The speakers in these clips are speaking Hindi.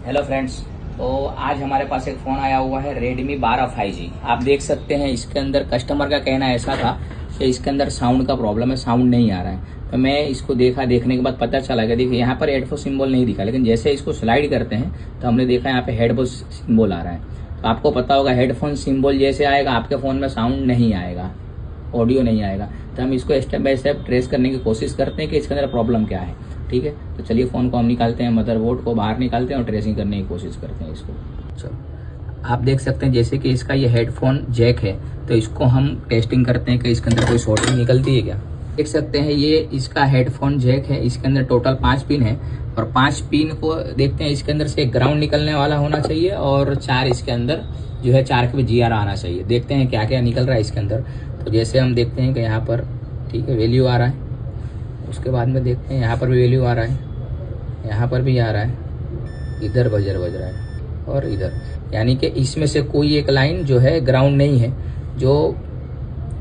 हेलो फ्रेंड्स, तो आज हमारे पास एक फ़ोन आया हुआ है Redmi 12 5G। आप देख सकते हैं इसके अंदर कस्टमर का कहना ऐसा था कि इसके अंदर साउंड का प्रॉब्लम है, साउंड नहीं आ रहा है। तो मैं इसको देखने के बाद पता चला कि देखिए यहाँ पर हेडफोन सिंबल नहीं दिखा, लेकिन जैसे इसको स्लाइड करते हैं तो हमने देखा यहाँ पे हेडफोन सिंबल आ रहा है। तो आपको पता होगा हेडफोन सिंबल जैसे आएगा आपके फ़ोन में साउंड नहीं आएगा, ऑडियो नहीं आएगा। तो हम इसको स्टेप बाय स्टेप ट्रेस करने की कोशिश करते हैं कि इसके अंदर प्रॉब्लम क्या है। ठीक है, तो चलिए फ़ोन को हम निकालते हैं, मदरबोर्ड को बाहर निकालते हैं और ट्रेसिंग करने की कोशिश करते हैं इसको। चलो, आप देख सकते हैं जैसे कि इसका ये हेडफोन जैक है, तो इसको हम टेस्टिंग करते हैं कि इसके अंदर कोई शॉर्टिंग निकलती है क्या। देख सकते हैं ये इसका हेडफोन जैक है, इसके अंदर टोटल 5 पिन है और 5 पिन को देखते हैं इसके अंदर से एक ग्राउंड निकलने वाला होना चाहिए और 4 इसके अंदर जो है 4 के GR आना चाहिए। देखते हैं क्या क्या निकल रहा है इसके अंदर। तो जैसे हम देखते हैं कि यहाँ पर ठीक है वैल्यू आ रहा है, उसके बाद में देखते हैं यहाँ पर भी वैल्यू आ रहा है, यहाँ पर भी आ रहा है, इधर बजर बज रहा है और इधर, यानी कि इसमें से कोई एक लाइन जो है ग्राउंड नहीं है, जो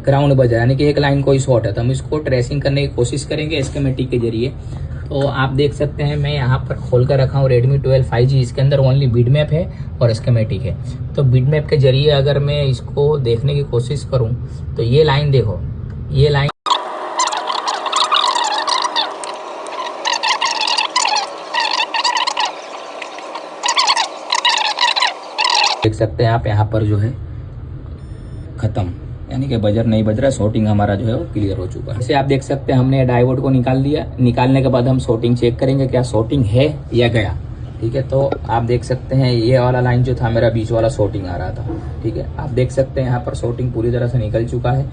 ग्राउंड बज रहा है, यानी कि एक लाइन कोई शॉर्ट है। तो हम इसको ट्रेसिंग करने की कोशिश करेंगे स्कीमेटिक के जरिए। तो आप देख सकते हैं मैं यहाँ पर खोल कर रखा हूँ Redmi 12 5G। इसके अंदर ओनली बिटमैप है और स्कीमेटिक है। तो बिटमैप के जरिए अगर मैं इसको देखने की कोशिश करूँ तो ये लाइन देखो, ये लाइन देख सकते हैं आप, यहाँ पर जो है खत्म, यानी कि बजर नहीं बज रहा, शॉर्टिंग हमारा जो है वो क्लियर हो चुका है। जैसे आप देख सकते हैं हमने डायोड को निकाल दिया। निकालने के बाद हम शॉर्टिंग चेक करेंगे क्या शॉर्टिंग है या गया। ठीक है, तो आप देख सकते हैं ये वाला लाइन जो था मेरा बीच वाला शॉर्टिंग आ रहा था। ठीक है, आप देख सकते हैं यहाँ पर शॉर्टिंग पूरी तरह से निकल चुका है।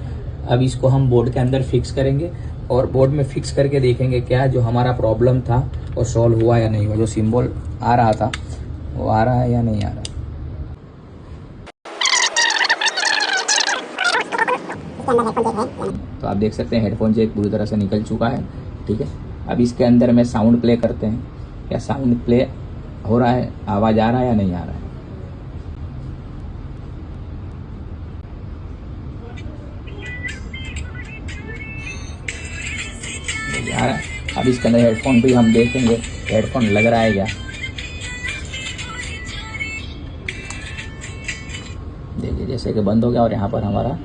अब इसको हम बोर्ड के अंदर फिक्स करेंगे और बोर्ड में फिक्स करके देखेंगे क्या जो हमारा प्रॉब्लम था वो सॉल्व हुआ या नहीं हुआ, जो सिम्बल आ रहा था वो आ रहा है या नहीं आ रहा है। तो आप देख सकते हैं हेडफोन जैक पूरी तरह से निकल चुका है। ठीक है, अब इसके अंदर में साउंड प्ले करते हैं, क्या साउंड प्ले हो रहा है, आवाज़ आ रहा है या नहीं आ रहा है। नहीं आ रहा है। अब इसके अंदर हेडफोन भी हम देखेंगे हेडफोन लग रहा है क्या। देखिए जैसे कि बंद हो गया और यहाँ पर हमारा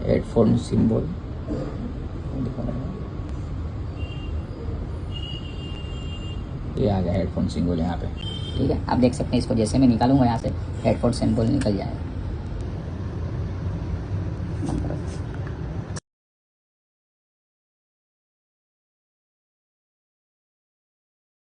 हेडफोन सिंबल ये आ गया, हेडफोन सिंबल यहाँ पे। ठीक है, आप देख सकते हैं इसको जैसे मैं निकालूंगा यहाँ से हेडफोन सिंबल निकल जाएगा।